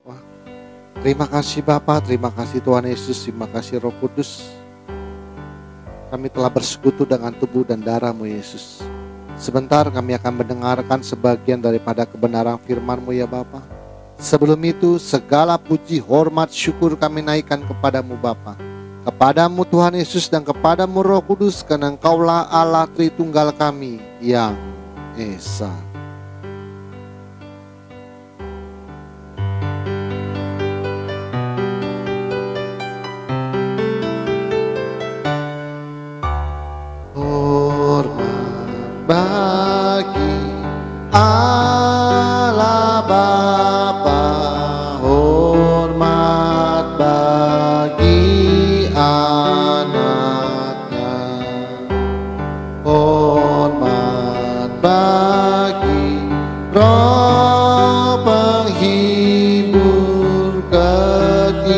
Wah, terima kasih Bapa, terima kasih Tuhan Yesus, terima kasih Roh Kudus. Kami telah bersekutu dengan tubuh dan darah-Mu Yesus. Sebentar kami akan mendengarkan sebagian daripada kebenaran firman-Mu ya Bapa. Sebelum itu segala puji, hormat, syukur kami naikkan kepadamu Bapa, kepadamu Tuhan Yesus dan kepadamu Roh Kudus, karena Engkaulah Allah Tritunggal kami yang Esa. Bagi Allah Bapa, hormat bagi anaknya, hormat bagi Roh penghibur ketiganya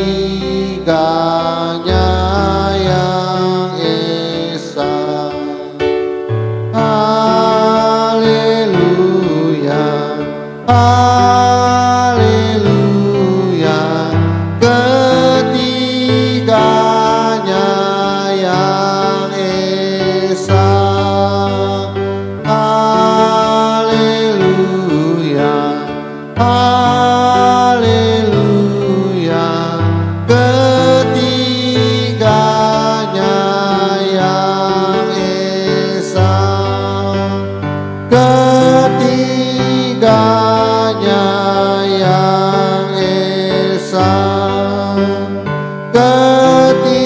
yang Esa. Haleluya, ketiganya yang Esa. Haleluya, haleluya, ketiganya yang Esa. Ketiganya yang Esa, ketiganya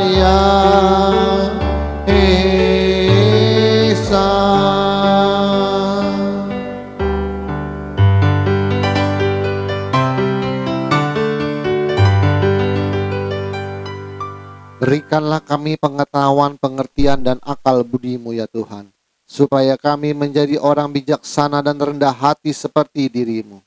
yang Esa. Berikanlah kami pengetahuan, pengertian, dan akal budi-Mu ya Tuhan, supaya kami menjadi orang bijaksana dan rendah hati seperti diri-Mu.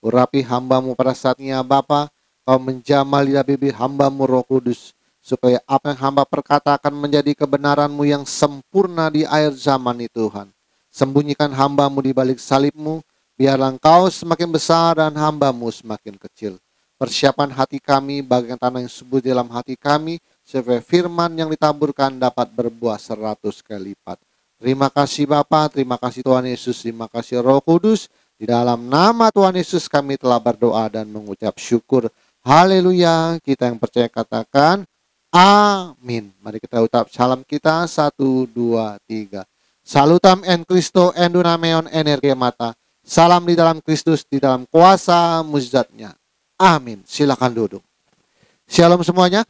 Urapi hamba-Mu pada saatnya Bapa, Kau menjamah lidah bibir hamba-Mu Roh Kudus, supaya apa yang hamba perkatakan menjadi kebenaran-Mu yang sempurna di akhir zaman itu Tuhan. Sembunyikan hamba-Mu di balik salib-Mu, biarlah Engkau semakin besar dan hamba-Mu semakin kecil. Persiapan hati kami bagian tanah yang subur dalam hati kami, supaya firman yang ditaburkan dapat berbuah 100 kali lipat. Terima kasih Bapa, terima kasih Tuhan Yesus, terima kasih Roh Kudus. Di dalam nama Tuhan Yesus kami telah berdoa dan mengucap syukur. Haleluya. Kita yang percaya katakan amin. Mari kita ucap salam kita. 1, 2, 3. Salutam en Christo en dunameon energia mata. Salam di dalam Kristus, di dalam kuasa mujizatnya. Amin. Silakan duduk. Shalom semuanya.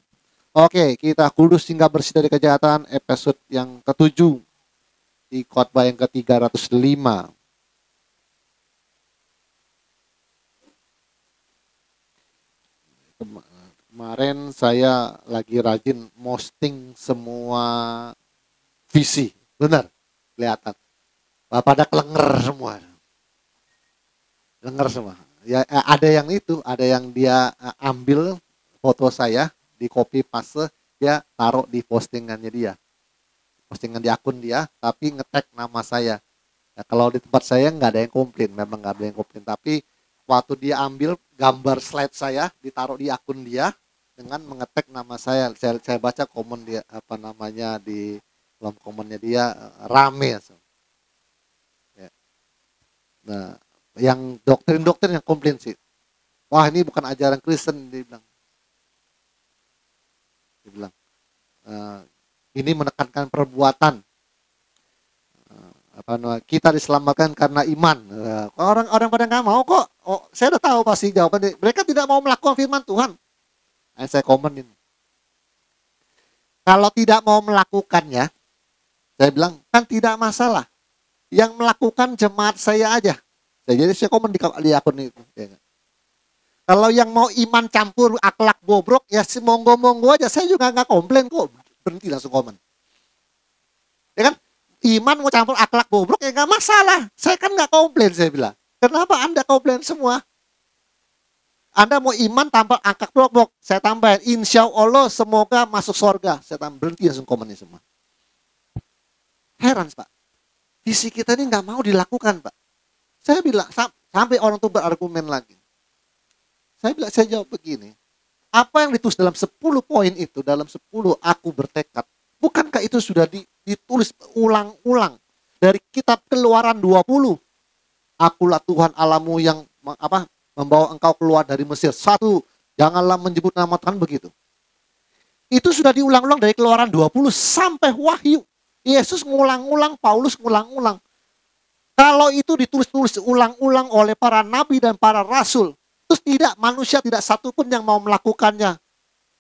Oke, kita kudus hingga bersih dari kejahatan, episode yang ke-7 di khotbah yang ke-305. Kemarin saya lagi rajin posting semua visi, benar, kelihatan. Pada kelenger semua, Ya, ada yang itu, ada yang dia ambil foto saya, di copy paste, dia taruh di postingannya dia, postingan di akun dia, tapi nge-tag nama saya. Nah, kalau di tempat saya nggak ada yang komplain, memang nggak ada yang komplain, tapi waktu dia ambil gambar slide saya, ditaruh di akun dia dengan mengetek nama saya baca komen dia, apa namanya, di kolom komennya dia rame. Ya. Nah, yang doktrin-doktrin yang komplain sih, wah ini bukan ajaran Kristen, dia bilang. Ini menekankan perbuatan. Kita diselamatkan karena iman. Orang-orang pada nggak mau kok. Oh, saya udah tahu pasti jawabannya. Mereka tidak mau melakukan firman Tuhan. Saya komenin. Kalau tidak mau melakukannya, saya bilang kan tidak masalah. Yang melakukan jemaat saya aja. Jadi saya komen di akun itu. Ya. Kalau yang mau iman campur akhlak bobrok, ya monggo-monggo aja. Saya juga nggak komplain kok. Berhenti langsung komen. Ya kan? Iman mau campur akhlak bobrok ya nggak masalah. Saya kan nggak komplain, saya bilang. Kenapa Anda komplain semua? Anda mau iman tanpa akhlak bobrok. Saya tambahin, insya Allah semoga masuk surga. Saya berhenti langsung komennya semua. Heran Pak. Visi kita ini nggak mau dilakukan Pak. Saya bilang, Sampai orang itu berargumen lagi. Saya jawab begini. Apa yang ditulis dalam 10 poin itu, dalam 10 aku bertekad, bukankah itu sudah ditulis ulang-ulang dari kitab Keluaran 20? Akulah Tuhan Allahmu yang membawa engkau keluar dari Mesir. 1, janganlah menyebut nama Tuhan, begitu. Itu sudah diulang-ulang dari Keluaran 20 sampai Wahyu. Yesus ngulang-ulang, Paulus ngulang-ulang. Kalau itu ditulis-tulis ulang-ulang oleh para nabi dan para rasul, terus manusia tidak satu pun yang mau melakukannya.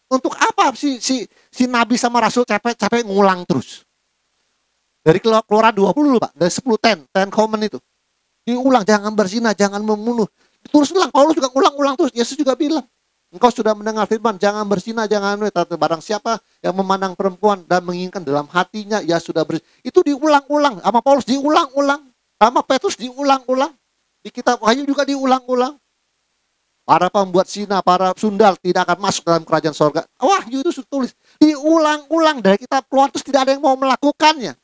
Untuk apa si nabi sama rasul capek-capek ngulang terus? Dari Keluaran 20 Pak, dari 10 command itu. Diulang, jangan berzina, jangan membunuh. Terus ulang, Paulus juga ulang-ulang terus. Yesus juga bilang, engkau sudah mendengar firman, jangan berzina, jangan barang siapa yang memandang perempuan dan menginginkan dalam hatinya, ya sudah berzina. Itu diulang-ulang, sama Paulus diulang-ulang, sama Petrus diulang-ulang, di kitab Wahyu juga diulang-ulang. Para pembuat zina, para sundal tidak akan masuk dalam kerajaan sorga. Wahyu itu tulis diulang-ulang dari kitab Keluaran, terus tidak ada yang mau melakukannya.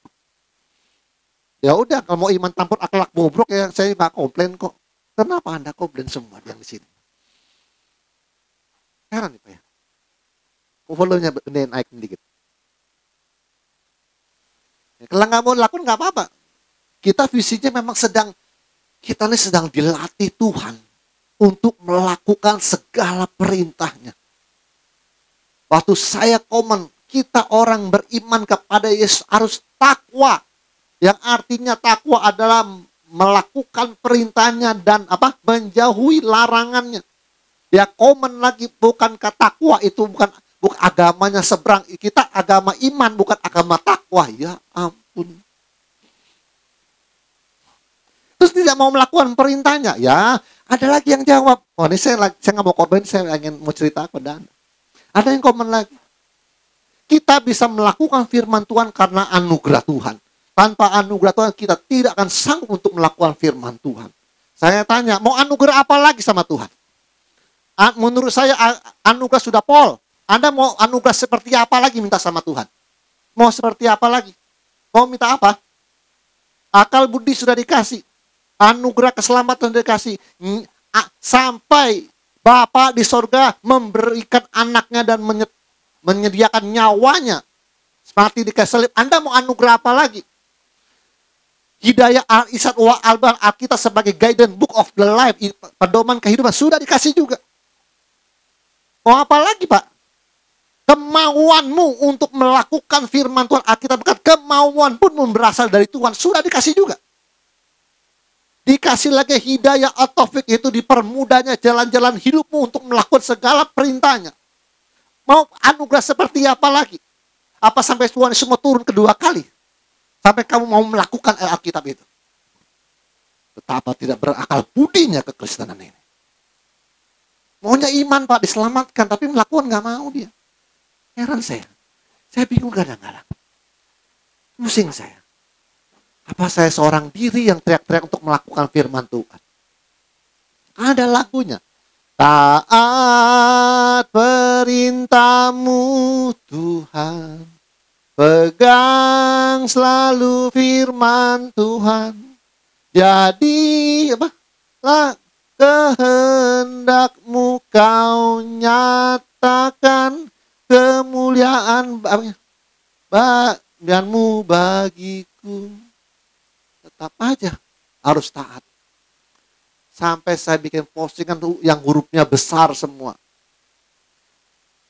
Ya udah, kalau mau iman tampur akhlak bobrok ya saya nggak komplain kok. Kenapa Anda komplain semua yang di sini? Heran nih Pak ya. Volumenya gedein, naikin dikit. Ya, kalau nggak mau lakukan nggak apa-apa. Kita visinya memang kita ini sedang dilatih Tuhan untuk melakukan segala perintahnya. Waktu saya kita orang beriman kepada Yesus harus takwa. Yang artinya takwa adalah melakukan perintahnya dan menjauhi larangannya. Ya lagi, bukan takwa itu bukan agamanya seberang. Kita agama iman, bukan agama takwa. Ya ampun. Terus tidak mau melakukan perintahnya. Ya, ada lagi yang jawab. Oh, ini saya nggak mau korban, saya ingin mau cerita kepada Anda. Ada yang komen lagi. Kita bisa melakukan firman Tuhan karena anugerah Tuhan. Tanpa anugerah Tuhan kita tidak akan sanggup untuk melakukan firman Tuhan. Saya tanya, mau anugerah apa lagi sama Tuhan? Menurut saya anugerah sudah pol. Anda mau anugerah seperti apa lagi minta sama Tuhan? Mau seperti apa lagi? Mau minta apa? Akal budi sudah dikasih. Anugerah keselamatan sudah dikasih. Sampai Bapa di sorga memberikan anaknya dan menyediakan nyawanya. Mati di kayu salib. Anda mau anugerah apa lagi? Hidayah al-Isad wa al-Ban Alkitab sebagai guidance book of the life, pedoman kehidupan sudah dikasih juga. Mau apa lagi Pak? Kemauanmu untuk melakukan firman Tuhan, Alkitab berkata kemauan pun berasal dari Tuhan, sudah dikasih juga. Dikasih lagi hidayah at-taufik, itu dipermudahnya jalan-jalan hidupmu untuk melakukan segala perintahnya. Mau anugerah seperti apa lagi? Apa sampai Tuhan Yesus mau turun kedua kali? Sampai kamu mau melakukan Alkitab itu. Betapa tidak berakal budinya kekristenan ini. Maunya iman Pak, diselamatkan. Tapi melakukan nggak mau dia. Heran saya. Saya bingung kadang-kadang. Pusing saya. Apa saya seorang diri yang teriak-teriak untuk melakukan firman Tuhan? Ada lagunya. Taat perintahmu Tuhan. Pegang selalu firman Tuhan. Jadi kehendakmu kau nyatakan, kemuliaan bagianmu bagiku. Tetap aja harus taat. Sampai saya bikin postingan yang hurufnya besar semua.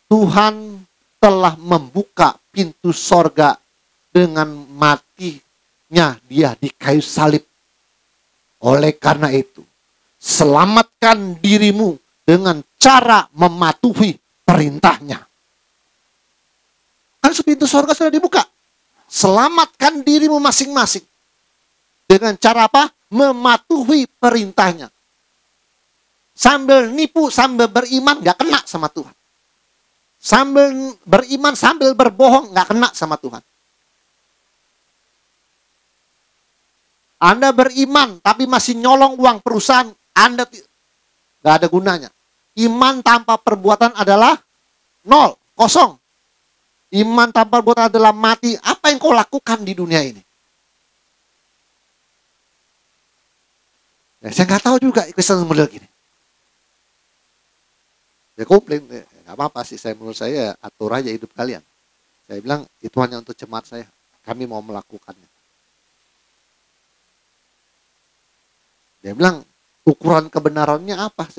Tuhan telah membuka pintu sorga dengan matinya dia di kayu salib. Oleh karena itu, selamatkan dirimu dengan cara mematuhi perintahnya. Kan pintu sorga sudah dibuka. Selamatkan dirimu masing-masing. Dengan cara apa? Mematuhi perintahnya. Sambil nipu, sambil beriman, gak kena sama Tuhan. Sambil beriman, sambil berbohong, gak kena sama Tuhan. Anda beriman, tapi masih nyolong uang perusahaan, Anda gak ada gunanya. Iman tanpa perbuatan adalah nol, kosong. Iman tanpa perbuatan adalah mati. Apa yang kau lakukan di dunia ini? Saya nggak tahu juga Kristen model gini. Dia komplain, nggak apa-apa sih, menurut saya atur aja hidup kalian. Saya bilang itu hanya untuk jemaat saya, kami mau melakukannya. Dia bilang ukuran kebenarannya apa?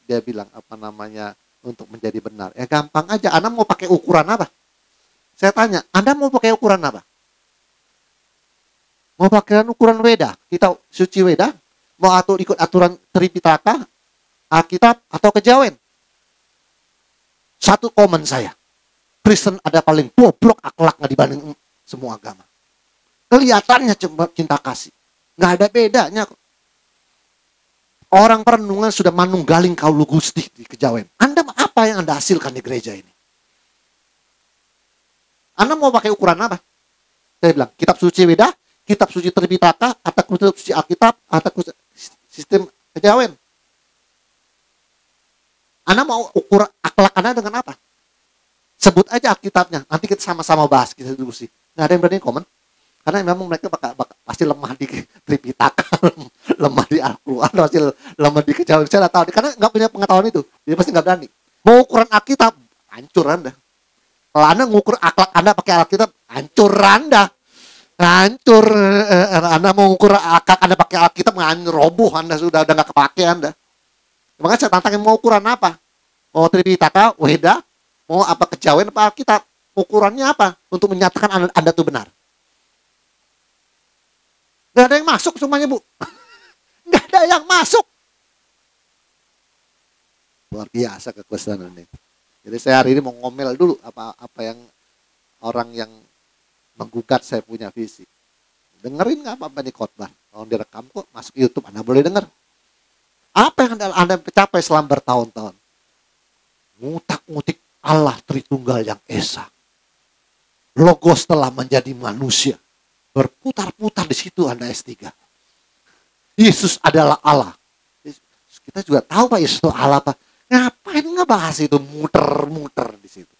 Dia bilang apa namanya untuk menjadi benar? Ya gampang aja. Anda mau pakai ukuran apa? Saya tanya, Anda mau pakai ukuran apa? Mau pakai ukuran Weda? Kita suci Weda? Mau ikut aturan Tripitaka, Alkitab atau Kejawen? Satu komen saya, Kristen ada paling bobrok akhlaknya dibanding semua agama. Kelihatannya cuma cinta kasih, nggak ada bedanya. Orang perenungan sudah manunggaling kaulu Gusti di Kejawen. Anda apa yang Anda hasilkan di gereja ini? Anda mau pakai ukuran apa? Saya bilang, kitab suci Weda, kitab suci Tripitaka, atau kitab suci Alkitab, atau sistem Kejawen. Anda mau ukur akhlak Anda dengan apa? Sebut aja Alkitabnya. Nanti kita sama-sama bahas, kita diskusi. Nggak ada yang berani komen. Karena memang mereka pasti lemah di Tripitaka, lemah di Al-Quran, pasti lemah di Kejawen. Saya nggak tahu. Karena nggak punya pengetahuan itu. Dia pasti nggak berani. Mau ukuran Alkitab, hancur Anda. Kalau Anda ngukur akhlak Anda pakai Alkitab, hancur Anda. Hancur. Anda mau ngukur akhlak Anda pakai Alkitab, roboh Anda sudah nggak kepake Anda. Makanya saya tantangin mau ukuran apa? Mau Tripitaka, Weda, mau apa Kejawen, apa Alkitab? Ukurannya apa? Untuk menyatakan Anda itu benar. Gak ada yang masuk semuanya, Bu. Gak ada yang masuk. Luar biasa kekristenan ini. Jadi saya hari ini mau ngomel dulu apa yang orang yang menggugat saya punya visi. Dengerin nggak apa-apa nih khotbah? Kalau direkam kok masuk YouTube, Anda boleh dengar. Apa yang Anda capai selama bertahun-tahun? Ngutak-ngutik Allah Tritunggal yang Esa. Logos telah menjadi manusia. Berputar-putar di situ Anda S3. Yesus adalah Allah. Kita juga tahu Pak Yesus itu Allah Pak. Ngapain ngebahas itu muter-muter di situ?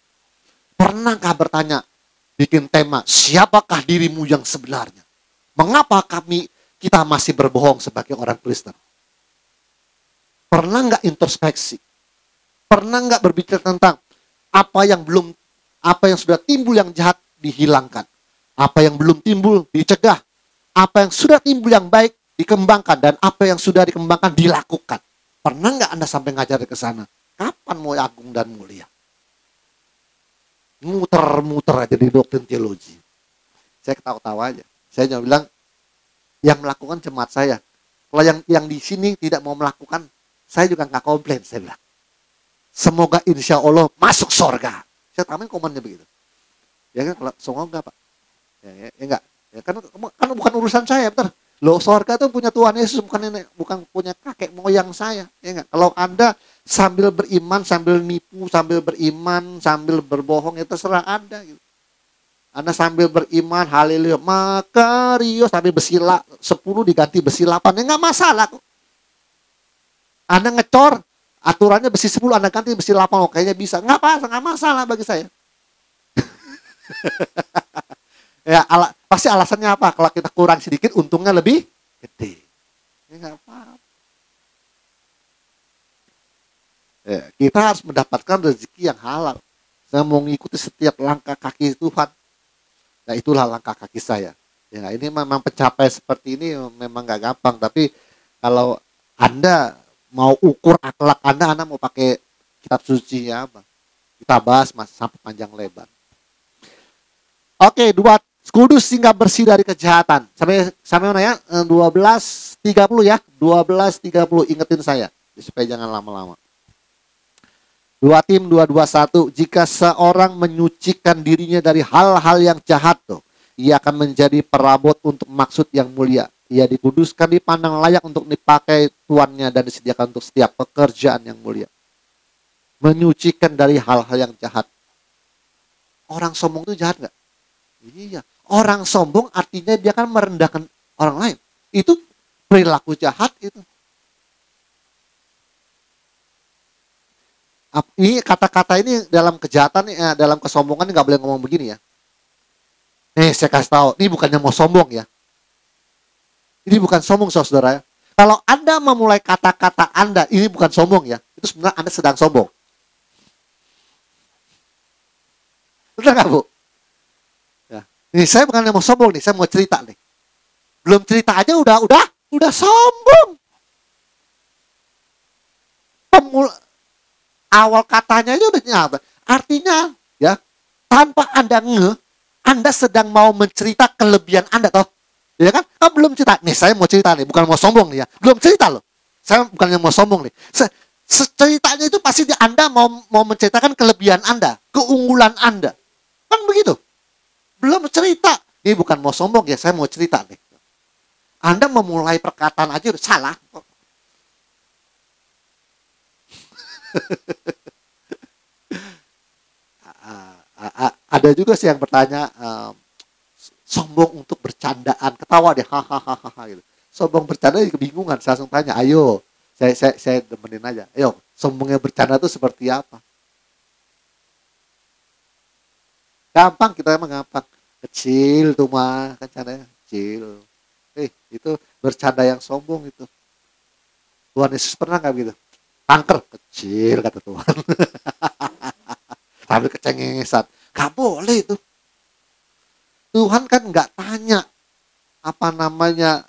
Pernahkah bertanya, bikin tema, siapakah dirimu yang sebenarnya? Mengapa kita masih berbohong sebagai orang Kristen? Pernah nggak introspeksi? Pernah nggak berbicara tentang apa yang sudah timbul yang jahat dihilangkan? Apa yang belum timbul dicegah? Apa yang sudah timbul yang baik dikembangkan? Dan apa yang sudah dikembangkan dilakukan? Pernah nggak Anda sampai ngajar ke sana? Kapan mau agung dan mulia? Muter-muter aja di doktrin teologi. Saya ketawa-tawa aja. Saya cuma bilang, yang melakukan jemaat saya. Kalau yang di sini tidak mau melakukan, saya juga nggak komplain, saya bilang. Semoga insya Allah masuk surga. Saya tamain komennya begitu. Ya kan, kalau semoga Pak. Ya enggak. Ya, kan bukan urusan saya, betul. Loh, surga itu punya Tuhan Yesus, bukan punya kakek moyang saya. Ya enggak. Kalau Anda sambil beriman, sambil nipu, sambil beriman, sambil berbohong, itu terserah Anda. Gitu. Anda sambil beriman, haleluya, maka Rio sambil besi 10 diganti besi 8. Ya enggak masalah kok. Anda ngecor, aturannya besi 10, Anda ganti besi 8, oh, kayaknya bisa. Nggak masalah bagi saya. Ya, pasti alasannya apa? Kalau kita kurang sedikit, untungnya lebih gede. Ya, nggak apa-apa. Ya, kita harus mendapatkan rezeki yang halal. Saya mau mengikuti setiap langkah kaki Tuhan. Nah, itulah langkah kaki saya. Ya, ini memang pencapai seperti ini memang nggak gampang. Tapi kalau Anda mau ukur akhlak Anda mau pakai kitab suci ya apa? Kita bahas sampai panjang lebar. Oke, 2 kudus sehingga bersih dari kejahatan. Sampai mana ya? 12:30 ya. 12:30 ingetin saya supaya jangan lama-lama. 2 Tim 2:21, jika seorang menyucikan dirinya dari hal-hal yang jahat tuh, ia akan menjadi perabot untuk maksud yang mulia. Ia dikuduskan, dipandang layak untuk dipakai tuannya dan disediakan untuk setiap pekerjaan yang mulia. Menyucikan dari hal-hal yang jahat. Orang sombong itu jahat nggak? Iya. Orang sombong artinya dia kan merendahkan orang lain. Itu perilaku jahat itu. Ini kata-kata ini dalam kejahatan, dalam kesombongan nggak boleh ngomong begini ya. Saya kasih tahu, ini bukannya mau sombong ya. Ini bukan sombong saudara. Kalau Anda memulai kata-kata Anda, ini bukan sombong ya, itu sebenarnya Anda sedang sombong. Benar nggak, Bu? Ya. Ini saya bukan mau sombong nih, saya mau cerita nih. Belum cerita aja udah sombong. Awal katanya aja udah nyata. Artinya ya, tanpa Anda Anda sedang mau mencerita kelebihan Anda toh. Ya kan? Belum cerita. Nih saya mau cerita nih, bukan mau sombong nih ya. Belum cerita loh. Saya bukan yang mau sombong nih. Ceritanya itu pasti Anda mau menceritakan kelebihan Anda, keunggulan Anda. Kan begitu. Belum cerita. Ini bukan mau sombong ya, saya mau cerita nih. Anda memulai perkataan aja udah salah. Ada juga sih yang bertanya, sombong untuk bercandaan, ketawa deh, hahaha gitu. Sombong bercanda kebingungan, saya langsung tanya, ayo, saya demenin aja. Ayo, sombongnya bercanda itu seperti apa? Gampang, kita emang gampang. Kecil tuh mah, kan candanya kecil. Itu bercanda yang sombong itu. Tuhan Yesus pernah nggak gitu? Kanker kecil kata Tuhan. Sambil kecengesan. Gak boleh itu. Tuhan kan nggak tanya apa namanya,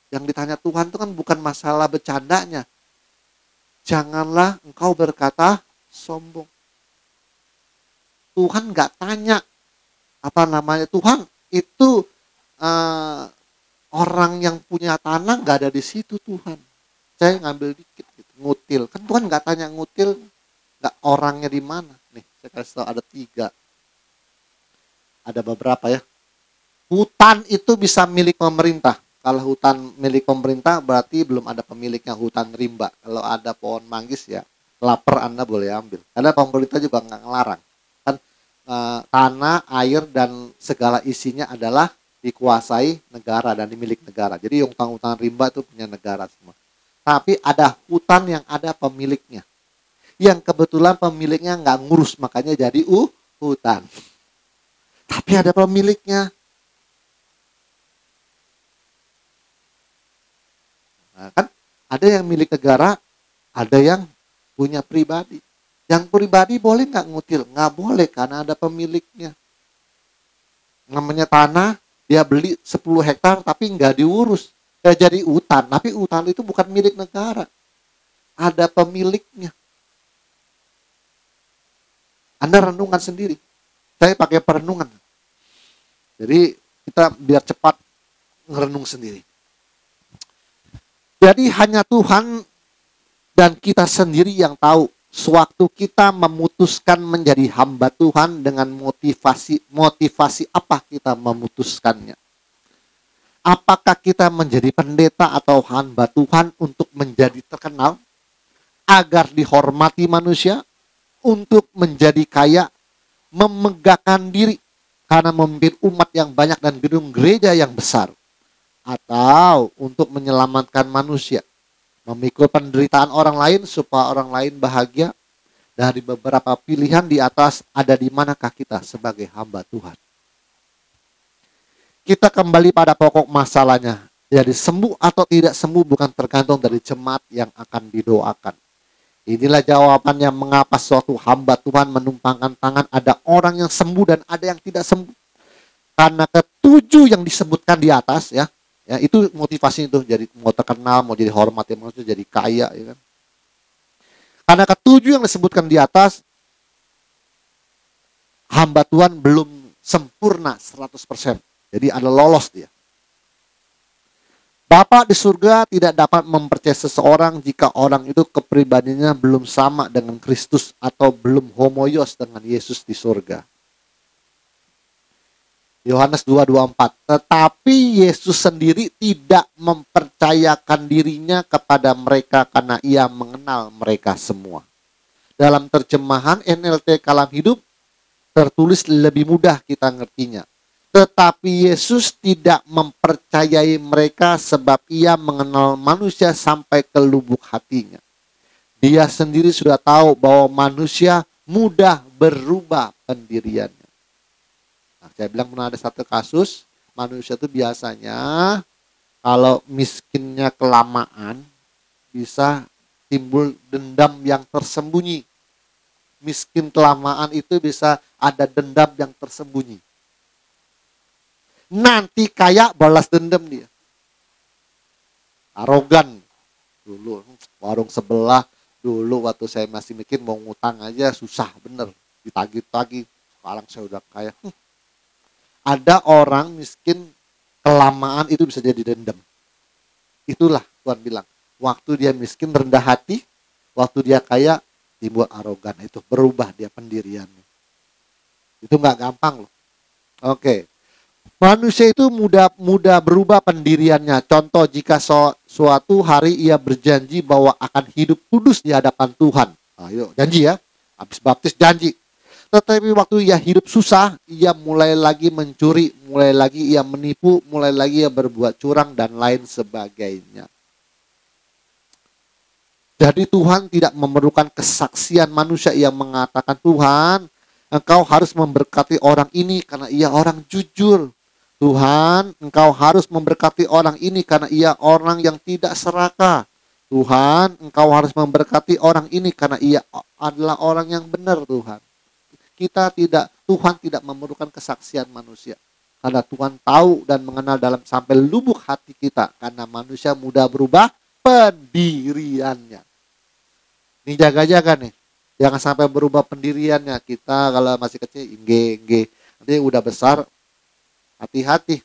yang ditanya Tuhan itu kan bukan masalah bercandanya. Janganlah engkau berkata sombong. Tuhan nggak tanya apa namanya, Tuhan itu orang yang punya tanah nggak ada di situ Tuhan. Saya ngambil dikit gitu, ngutil. Kan Tuhan nggak tanya ngutil, nggak orangnya di mana. Nih saya kasih tahu ada 3. Ada beberapa ya. Hutan itu bisa milik pemerintah. Kalau hutan milik pemerintah berarti belum ada pemiliknya, hutan rimba. Kalau ada pohon manggis ya lapar Anda boleh ambil. Karena pemerintah juga nggak ngelarang. Kan tanah, air dan segala isinya adalah dikuasai negara dan dimiliki negara. Jadi hutan-hutan rimba itu punya negara semua. Tapi ada hutan yang ada pemiliknya. Yang kebetulan pemiliknya nggak ngurus, makanya jadi hutan. Tapi ada pemiliknya. Nah, kan ada yang milik negara, ada yang punya pribadi. Yang pribadi boleh nggak ngutil? Nggak boleh karena ada pemiliknya. Namanya tanah, dia beli 10 hektar tapi nggak diurus. Jadi hutan, tapi hutan itu bukan milik negara. Ada pemiliknya. Anda renungan sendiri. Saya pakai perenungan. Jadi kita biar cepat ngerenung sendiri. Jadi hanya Tuhan dan kita sendiri yang tahu sewaktu kita memutuskan menjadi hamba Tuhan dengan motivasi apa kita memutuskannya. Apakah kita menjadi pendeta atau hamba Tuhan untuk menjadi terkenal, agar dihormati manusia, untuk menjadi kaya, memegahkan diri karena memimpin umat yang banyak dan gedung gereja yang besar, atau untuk menyelamatkan manusia, memikul penderitaan orang lain supaya orang lain bahagia. Dari beberapa pilihan di atas, ada di manakah kita sebagai hamba Tuhan? Kita kembali pada pokok masalahnya. Jadi sembuh atau tidak sembuh bukan tergantung dari jemaat yang akan didoakan. Inilah jawabannya mengapa suatu hamba Tuhan menumpangkan tangan, ada orang yang sembuh dan ada yang tidak sembuh. Karena ketujuh yang disebutkan di atas ya itu motivasi itu, jadi mau terkenal, mau jadi hormat, ya maksudnya jadi kaya ya kan. Karena ketujuh yang disebutkan di atas, hamba Tuhan belum sempurna 100%. Jadi ada lolos dia. Bapa di surga tidak dapat mempercayai seseorang jika orang itu kepribadiannya belum sama dengan Kristus atau belum homoios dengan Yesus di surga. Yohanes 2:24. Tetapi Yesus sendiri tidak mempercayakan dirinya kepada mereka karena ia mengenal mereka semua. Dalam terjemahan NLT Kalam Hidup tertulis lebih mudah kita ngertinya. Tetapi Yesus tidak mempercayai mereka sebab ia mengenal manusia sampai ke lubuk hatinya. Dia sendiri sudah tahu bahwa manusia mudah berubah pendiriannya. Nah, saya bilang pernah ada satu kasus, manusia itu biasanya Kalau miskinnya kelamaan, bisa timbul dendam yang tersembunyi. Miskin kelamaan itu bisa ada dendam yang tersembunyi. Nanti kaya balas dendam dia. Arogan. Dulu warung sebelah, dulu waktu saya masih mikir mau ngutang aja susah bener. Ditagih-tagih, sekarang saya udah kaya. Ada orang miskin kelamaan itu bisa jadi dendam. Itulah Tuhan bilang, waktu dia miskin rendah hati, waktu dia kaya timbul arogan. Itu berubah dia pendiriannya. Itu nggak gampang loh. Oke. Manusia itu mudah berubah pendiriannya. Contoh, jika suatu hari ia berjanji bahwa akan hidup kudus di hadapan Tuhan. Ayo, janji ya. Habis baptis janji. Tetapi waktu ia hidup susah, ia mulai lagi mencuri, mulai lagi ia menipu, mulai lagi ia berbuat curang dan lain sebagainya. Jadi Tuhan tidak memerlukan kesaksian manusia yang mengatakan, Tuhan, Engkau harus memberkati orang ini karena ia orang jujur. Tuhan, Engkau harus memberkati orang ini karena ia orang yang tidak serakah. Tuhan, Engkau harus memberkati orang ini karena ia adalah orang yang benar, Tuhan. Tuhan tidak memerlukan kesaksian manusia. Karena Tuhan tahu dan mengenal dalam sampai lubuk hati kita. Karena manusia mudah berubah pendiriannya. Ini jaga-jaga nih. Jangan sampai berubah pendiriannya. Kita kalau masih kecil, ingge. Nanti udah besar, hati-hati.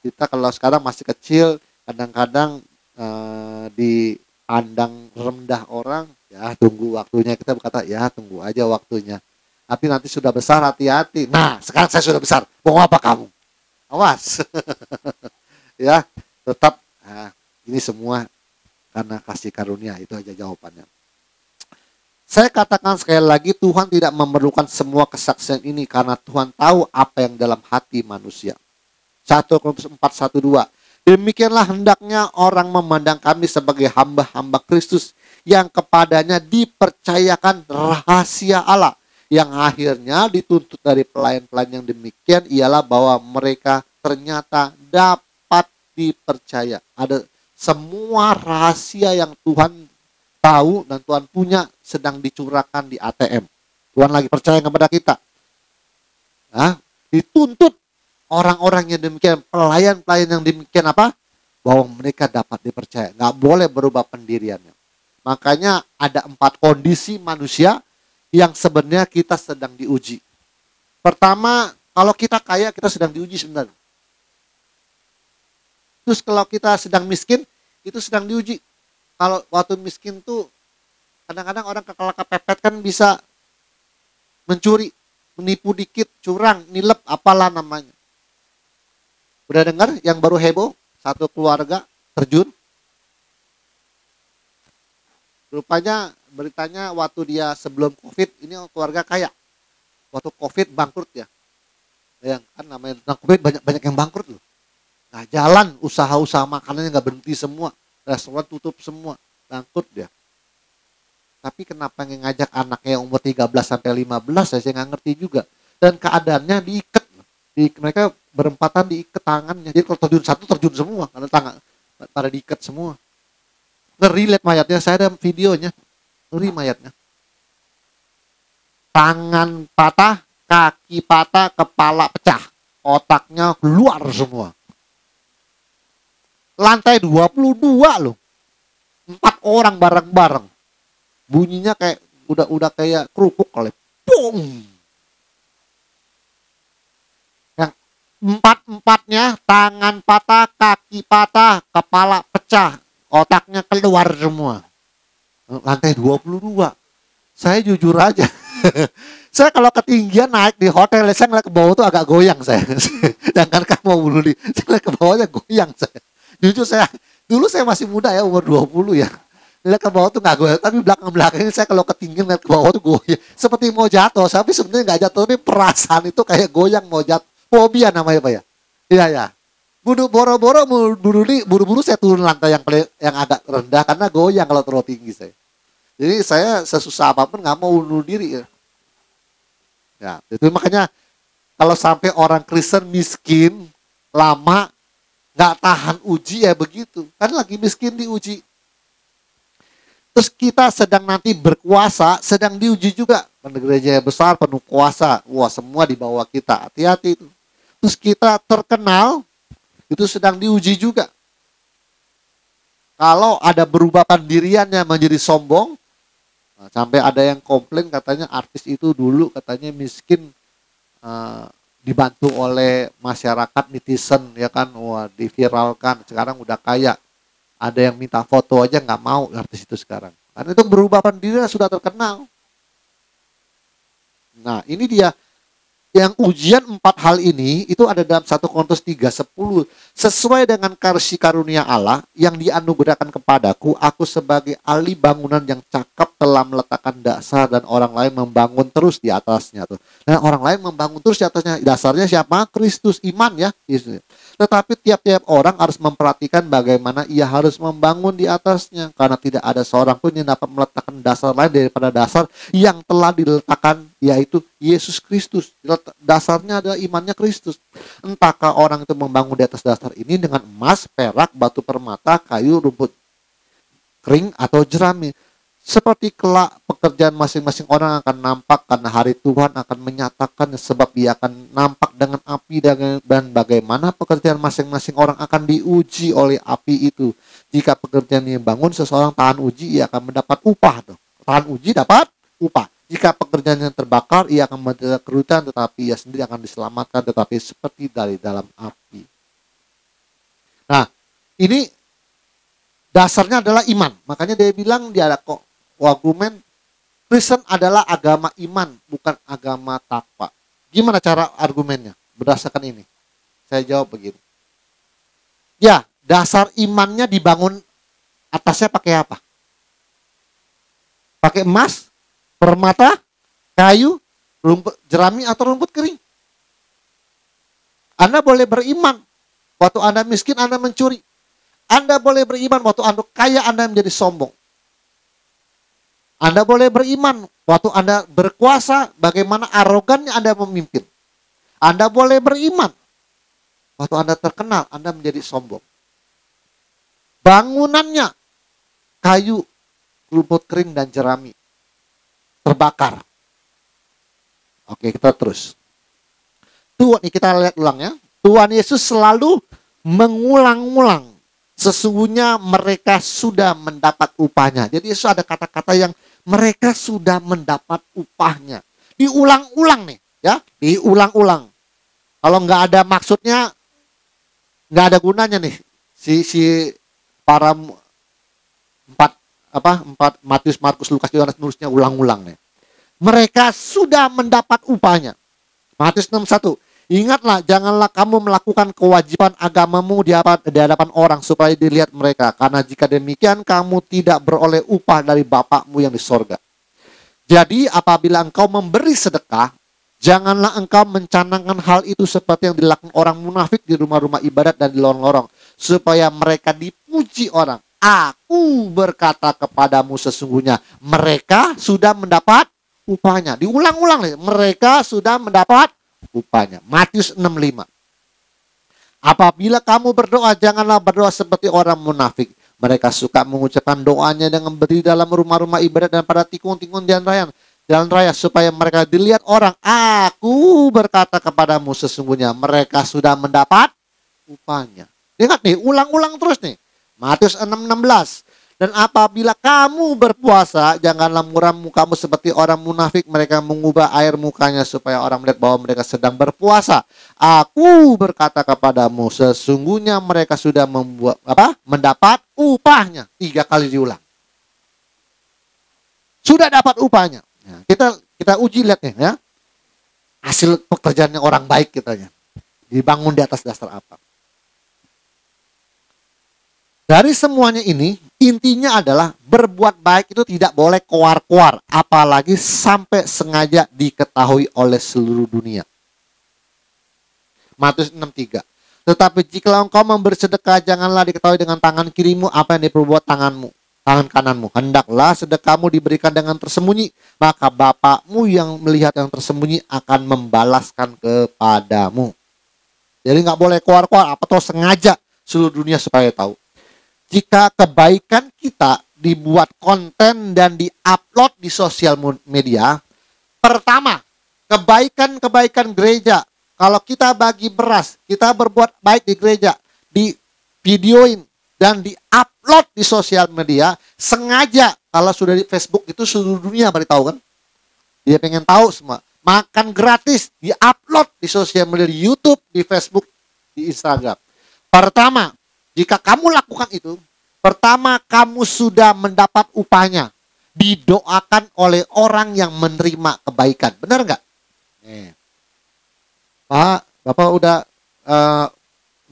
Kita kalau sekarang masih kecil, kadang-kadang dipandang rendah orang, ya tunggu waktunya. Kita berkata, ya tunggu aja waktunya. Tapi nanti sudah besar, hati-hati. Nah, sekarang saya sudah besar. Mau apa kamu? Awas. Ya, tetap. Nah, ini semua karena kasih karunia. Itu aja jawabannya. Saya katakan sekali lagi, Tuhan tidak memerlukan semua kesaksian ini karena Tuhan tahu apa yang dalam hati manusia. 1 Korintus 4:1-2. Demikianlah hendaknya orang memandang kami sebagai hamba-hamba Kristus yang kepadanya dipercayakan rahasia Allah. Yang akhirnya dituntut dari pelayan-pelayan yang demikian ialah bahwa mereka ternyata dapat dipercaya. Ada semua rahasia yang Tuhan tahu dan Tuhan punya sedang dicurahkan di ATM. Tuhan lagi percaya kepada kita. Nah, dituntut orang-orang yang demikian, pelayan-pelayan yang demikian apa? Bahwa mereka dapat dipercaya. Nggak boleh berubah pendiriannya. Makanya ada 4 kondisi manusia yang sebenarnya kita sedang diuji. Pertama, kalau kita kaya, kita sedang diuji sebenarnya. Terus kalau kita sedang miskin, itu sedang diuji. Kalau waktu miskin tuh, kadang-kadang orang kepepet kan bisa mencuri, menipu dikit, curang, nilep, apalah namanya. Udah dengar yang baru heboh, satu keluarga terjun? Rupanya beritanya waktu dia sebelum COVID, ini keluarga kaya. Waktu COVID bangkrut ya. Yang kan namanya tentang COVID banyak yang bangkrut loh. Nah, jalan usaha-usaha makanannya nggak berhenti semua. Restoran tutup semua. Bangkrut dia. Tapi kenapa ngajak anaknya yang umur 13 sampai 15 saya nggak ngerti juga. Dan keadaannya diikat. Mereka berempatan diikat tangannya. Jadi kalau terjun satu terjun semua. Karena tangan pada diikat semua. Ngeri lihat mayatnya. Saya ada videonya. Ngeri mayatnya. Tangan patah, kaki patah, kepala pecah. Otaknya keluar semua. Lantai 22 loh. 4 orang bareng-bareng. Bunyinya kayak udah kayak kerupuk kali. Boom. Yang 4-4-nya tangan patah, kaki patah, kepala pecah, otaknya keluar semua. Lantai 22. Saya jujur aja. Saya kalau ketinggian naik di hotel, saya ngeliat ke bawah tuh agak goyang saya. Jangan kamu mau bunuh diri, saya ngeliat ke bawahnya goyang saya. Jujur dulu saya masih muda ya, umur 20 ya. Lihat ke bawah tuh nggak goyang, tapi belakang-belakangnya saya kalau ketinggian lihat ke bawah tuh goyang. Seperti mau jatuh, tapi sebenarnya nggak jatuh, tapi perasaan itu kayak goyang mau jatuh. Fobia namanya Pak ya? Iya ya. Buru-buru saya turun lantai yang agak rendah karena goyang kalau terlalu tinggi saya. Jadi saya sesusah apapun nggak mau bunuh diri ya. Ya, itu makanya kalau sampai orang Kristen miskin lama nggak tahan uji ya begitu. Kan lagi miskin diuji. Terus kita sedang nanti berkuasa, sedang diuji juga. Gereja besar penuh kuasa. Wah, semua di bawah kita. Hati-hati itu. Terus kita terkenal, itu sedang diuji juga. Kalau ada berubah pendiriannya menjadi sombong, sampai ada yang komplain katanya artis itu dulu katanya miskin, dibantu oleh masyarakat netizen ya kan, wah diviralkan, sekarang udah kaya. Ada yang minta foto aja nggak mau artis itu sekarang. Karena itu berubah pendirian sudah terkenal. Nah ini dia. Yang ujian 4 hal ini itu ada dalam 1 Korintus 3:10. Sesuai dengan kasih karunia Allah yang dianugerahkan kepadaku, aku sebagai ahli bangunan yang cakap telah meletakkan dasar dan orang lain membangun terus di atasnya tuh. Dan orang lain membangun terus di atasnya. Dasarnya siapa? Kristus, iman ya. Tetapi tiap-tiap orang harus memperhatikan bagaimana ia harus membangun di atasnya. Karena tidak ada seorang pun yang dapat meletakkan dasar lain daripada dasar yang telah diletakkan, yaitu Yesus Kristus. Dasarnya adalah imannya Kristus. Entahkah orang itu membangun di atas dasar ini dengan emas, perak, batu permata, kayu, rumput kering, atau jerami. Seperti kelak pekerjaan masing-masing orang akan nampak, karena hari Tuhan akan menyatakan, sebab ia akan nampak dengan api, dan bagaimana pekerjaan masing-masing orang akan diuji oleh api itu. Jika pekerjaan yang bangun seseorang tahan uji, ia akan mendapat upah. Tahan uji dapat upah. Jika pekerjaan yang terbakar, ia akan menderita kerugian, tetapi ia sendiri akan diselamatkan, tetapi seperti dari dalam api. Nah, ini dasarnya adalah iman. Makanya dia bilang dia ada kok argumen Kristen adalah agama iman, bukan agama takwa. Gimana cara argumennya? Berdasarkan ini. Saya jawab begini. Ya, dasar imannya dibangun atasnya pakai apa? Pakai emas, permata, kayu, rumput jerami, atau rumput kering. Anda boleh beriman waktu Anda miskin, Anda mencuri. Anda boleh beriman waktu Anda kaya, Anda menjadi sombong. Anda boleh beriman waktu Anda berkuasa, bagaimana arogannya Anda memimpin. Anda boleh beriman waktu Anda terkenal, Anda menjadi sombong. Bangunannya kayu, rumput kering, dan jerami terbakar. Oke, kita terus. Tuhan, kita lihat ulang ya. Tuhan Yesus selalu mengulang-ulang. Sesungguhnya mereka sudah mendapat upahnya. Jadi Yesus ada kata-kata yang mereka sudah mendapat upahnya. Diulang-ulang nih, ya, diulang-ulang. Kalau nggak ada maksudnya, nggak ada gunanya nih. Si para empat Matius, Markus, Lukas, Yohanes nulisnya ulang-ulang nih. Mereka sudah mendapat upahnya. Matius 6:1. Ingatlah, janganlah kamu melakukan kewajiban agamamu di hadapan orang supaya dilihat mereka. Karena jika demikian, kamu tidak beroleh upah dari Bapakmu yang di sorga. Jadi, apabila engkau memberi sedekah, janganlah engkau mencanangkan hal itu seperti yang dilakukan orang munafik di rumah-rumah ibadat dan di lorong-lorong, supaya mereka dipuji orang. Aku berkata kepadamu, sesungguhnya mereka sudah mendapat upahnya. Diulang-ulang nih, mereka sudah mendapat upahnya. Matius 6:5. Apabila kamu berdoa, janganlah berdoa seperti orang munafik. Mereka suka mengucapkan doanya dengan berdiri dalam rumah-rumah ibadat dan pada tikung-tikung jalan raya supaya mereka dilihat orang. Aku berkata kepadamu, sesungguhnya mereka sudah mendapat upahnya. Ingat nih, ulang-ulang terus nih. Matius 6:16. Dan apabila kamu berpuasa, janganlah muram mukamu seperti orang munafik. Mereka mengubah air mukanya supaya orang melihat bahwa mereka sedang berpuasa. Aku berkata kepadamu, sesungguhnya mereka sudah mendapat upahnya. 3 kali diulang. Sudah dapat upahnya. Nah, kita uji lihat nih ya. Hasil pekerjaannya orang baik kitanya. Dibangun di atas dasar apa? Dari semuanya ini, intinya adalah berbuat baik itu tidak boleh koar-koar, apalagi sampai sengaja diketahui oleh seluruh dunia. Matius 6:3. Tetapi jika engkau memberi sedekah, janganlah diketahui dengan tangan kirimu apa yang diperbuat tangan kananmu. Hendaklah sedekahmu diberikan dengan tersembunyi, maka Bapakmu yang melihat yang tersembunyi akan membalaskan kepadamu. Jadi nggak boleh koar-koar, apa tuh sengaja seluruh dunia supaya tahu. Jika kebaikan kita dibuat konten dan diupload di sosial media, pertama, kebaikan-kebaikan gereja. Kalau kita bagi beras, kita berbuat baik di gereja, di videoin dan diupload di sosial media, sengaja kalau sudah di Facebook itu seluruh dunia beritahu kan. Dia pengen tahu semua. Makan gratis, diupload di sosial media, di YouTube, di Facebook, di Instagram. Pertama, jika kamu lakukan itu, pertama kamu sudah mendapat upahnya. Didoakan oleh orang yang menerima kebaikan. Benar nggak? Pak, Bapak udah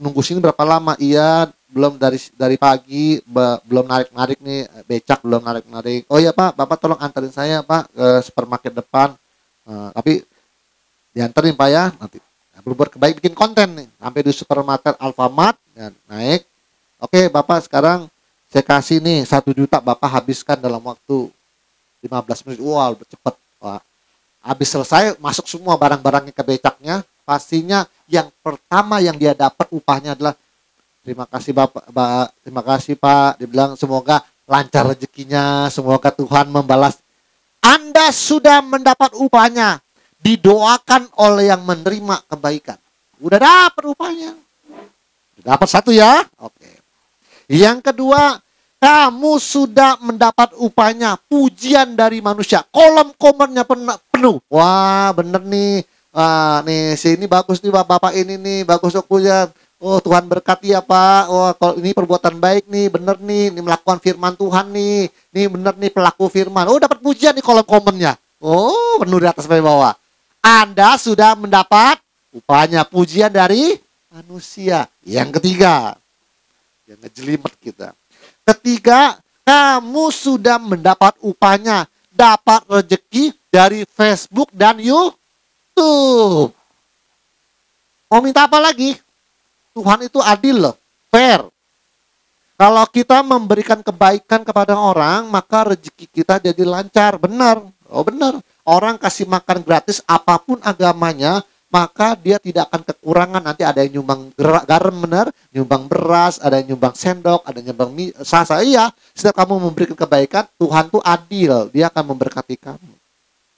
nunggu sini berapa lama? Iya, belum dari pagi, belum narik-narik nih, becak belum narik-narik. Oh iya Pak, Bapak tolong anterin saya Pak ke supermarket depan. Tapi dianterin Pak ya, nanti berbuat kebaik bikin konten nih. Sampai di supermarket Alfamart, ya, naik. Oke Bapak, sekarang saya kasih nih 1 juta, Bapak habiskan dalam waktu 15 menit. Wah, cepet Pak. Habis selesai, masuk semua barang-barangnya ke becaknya. Pastinya yang pertama yang dia dapat upahnya adalah terima kasih Bapak, terima kasih Pak. Dia bilang semoga lancar rezekinya, semoga Tuhan membalas. Anda sudah mendapat upahnya, didoakan oleh yang menerima kebaikan. Udah dapat upahnya. Dapat 1 ya. Oke. Yang kedua, kamu sudah mendapat upahnya, pujian dari manusia. Kolom komennya penuh. Wah, bener nih. Wah, nih si ini bagus nih Bapak ini nih, bagus pujian. Oh, Tuhan berkati ya Pak. Oh, kalau ini perbuatan baik nih, bener nih, ini melakukan firman Tuhan nih. Nih bener nih pelaku firman. Oh, dapat pujian di kolom komennya. Oh, penuh di atas sampai bawah. Anda sudah mendapat upahnya, pujian dari manusia. Yang ketiga, yang ngejelimet kita. Ketiga, kamu sudah mendapat upahnya, dapat rezeki dari Facebook dan YouTube. Mau minta apa lagi? Tuhan itu adil loh, fair. Kalau kita memberikan kebaikan kepada orang, maka rezeki kita jadi lancar. Benar. Oh benar. Orang kasih makan gratis apapun agamanya, maka dia tidak akan kekurangan. Nanti ada yang nyumbang garam benar, nyumbang beras, ada yang nyumbang sendok, ada yang nyumbang mie, sasa. Iya, setiap kamu memberikan kebaikan, Tuhan tuh adil. Dia akan memberkati kamu.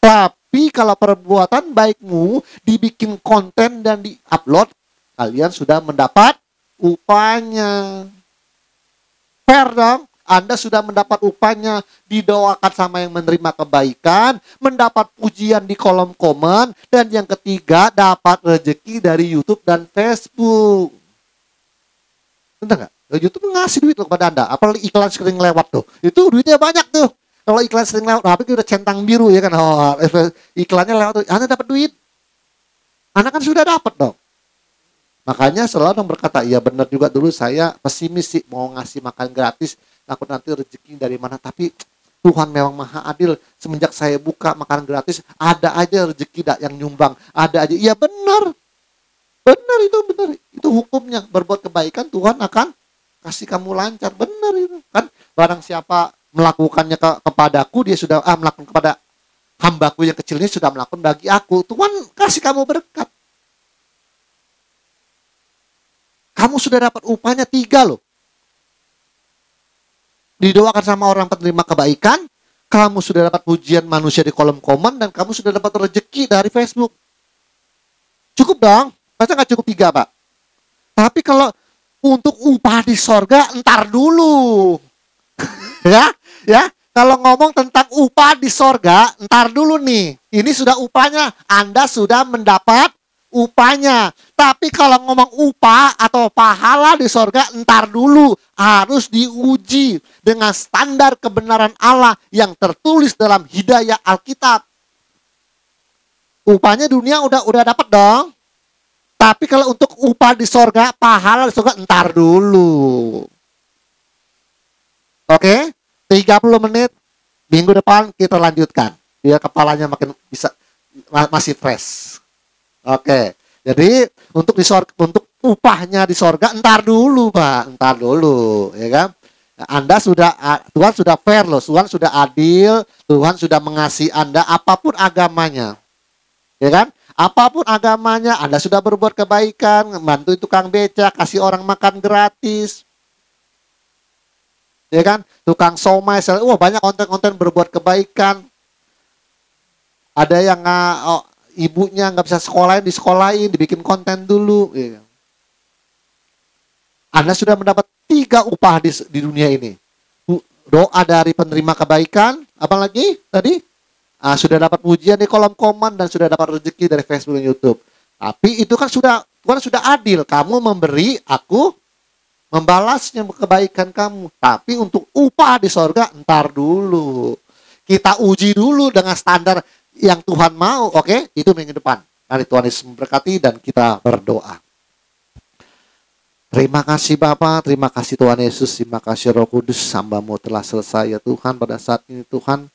Tapi kalau perbuatan baikmu dibikin konten dan diupload, kalian sudah mendapat upahnya. Fair dong? Anda sudah mendapat upahnya, didoakan sama yang menerima kebaikan, mendapat pujian di kolom komen, dan yang ketiga dapat rezeki dari YouTube dan Facebook. Benar nggak? YouTube ngasih duit loh kepada Anda, apalagi iklan sering lewat tuh. Itu duitnya banyak tuh. Kalau iklan sering lewat, tapi udah centang biru ya kan, oh, iklannya lewat tuh, Anda dapat duit. Anda kan sudah dapat dong. Makanya selalu orang berkata, iya benar juga dulu saya pesimis sih mau ngasih makan gratis, takut nanti rezeki dari mana. Tapi Tuhan memang maha adil. Semenjak saya buka makan gratis, ada aja rezeki yang nyumbang. Ada aja. Iya benar. Benar itu benar. Itu hukumnya. Berbuat kebaikan Tuhan akan kasih kamu lancar. Benar itu. Kan barang siapa melakukannya kepadaku, dia sudah melakukan kepada hambaku yang kecil ini sudah melakukan bagi aku. Tuhan kasih kamu berkat. Kamu sudah dapat upahnya 3 loh. Didoakan sama orang penerima kebaikan, kamu sudah dapat pujian manusia di kolom komen, dan kamu sudah dapat rezeki dari Facebook. Cukup dong? Masa nggak cukup 3 Pak? Tapi kalau untuk upah di sorga, entar dulu. ya. Kalau ngomong tentang upah di sorga, entar dulu nih. Ini sudah upahnya, Anda sudah mendapat upahnya. Tapi kalau ngomong upah atau pahala di sorga, entar dulu. Harus diuji dengan standar kebenaran Allah yang tertulis dalam hidayah Alkitab. Upahnya dunia udah dapat dong. Tapi kalau untuk upah di sorga, pahala di sorga, entar dulu. Oke, 30 menit. Minggu depan kita lanjutkan. Biar kepalanya makin bisa masih fresh. Oke, jadi untuk upahnya di sorga entar dulu Pak, entar dulu, ya kan? Tuhan sudah fair loh, Tuhan sudah adil, Tuhan sudah mengasihi Anda apapun agamanya, ya kan? Apapun agamanya, Anda sudah berbuat kebaikan, bantu tukang beca, kasih orang makan gratis. Ya kan? Tukang somai, wah banyak konten-konten berbuat kebaikan. Ada yang ibunya nggak bisa sekolahin, disekolahin, dibikin konten dulu. Ya. Anda sudah mendapat 3 upah di dunia ini. Doa dari penerima kebaikan, apalagi tadi? Sudah dapat pujian di kolom komen dan sudah dapat rezeki dari Facebook dan YouTube. Tapi itu kan Tuhan sudah adil. Kamu memberi, aku membalasnya kebaikan kamu. Tapi untuk upah di sorga, entar dulu. Kita uji dulu dengan standar yang Tuhan mau. Oke? Itu minggu depan. Mari Tuhan Yesus memberkati dan kita berdoa. Terima kasih Bapa, terima kasih Tuhan Yesus, terima kasih Roh Kudus, hamba-Mu telah selesai ya Tuhan. Pada saat ini Tuhan,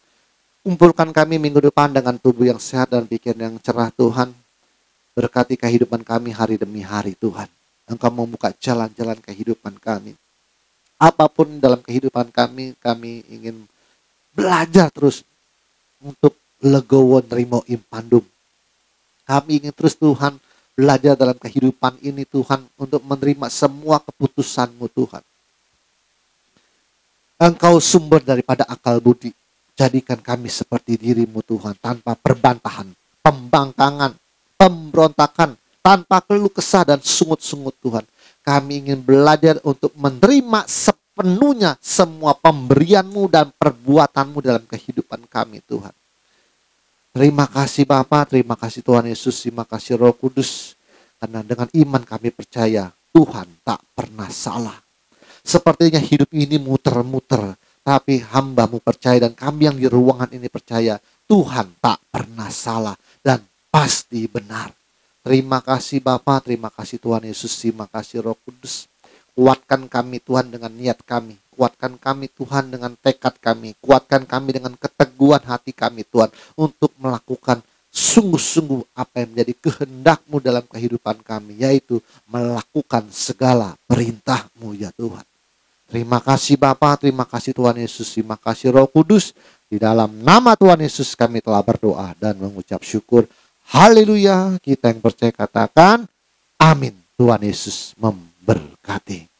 kumpulkan kami minggu depan dengan tubuh yang sehat dan pikiran yang cerah Tuhan. Berkati kehidupan kami hari demi hari Tuhan. Engkau membuka jalan-jalan kehidupan kami. Apapun dalam kehidupan kami ingin belajar terus untuk legowo nerimo impandum. Kami ingin terus Tuhan belajar dalam kehidupan ini Tuhan untuk menerima semua keputusan-Mu Tuhan. Engkau sumber daripada akal budi. Jadikan kami seperti diri-Mu Tuhan, tanpa perbantahan, pembangkangan, pemberontakan, tanpa keluh kesah dan sungut-sungut Tuhan. Kami ingin belajar untuk menerima sepenuhnya semua pemberian-Mu dan perbuatan-Mu dalam kehidupan kami Tuhan. Terima kasih Bapa, terima kasih Tuhan Yesus, terima kasih Roh Kudus. Karena dengan iman kami percaya Tuhan tak pernah salah. Sepertinya hidup ini muter-muter, tapi hamba-Mu percaya dan kami yang di ruangan ini percaya Tuhan tak pernah salah dan pasti benar. Terima kasih Bapa, terima kasih Tuhan Yesus, terima kasih Roh Kudus. Kuatkan kami Tuhan dengan niat kami. Kuatkan kami Tuhan dengan tekad kami. Kuatkan kami dengan keteguhan hati kami Tuhan. Untuk melakukan sungguh-sungguh apa yang menjadi kehendak-Mu dalam kehidupan kami. Yaitu melakukan segala perintah-Mu ya Tuhan. Terima kasih Bapa, terima kasih Tuhan Yesus. Terima kasih Roh Kudus. Di dalam nama Tuhan Yesus kami telah berdoa dan mengucap syukur. Haleluya. Kita yang percaya katakan amin. Tuhan Yesus memberkati.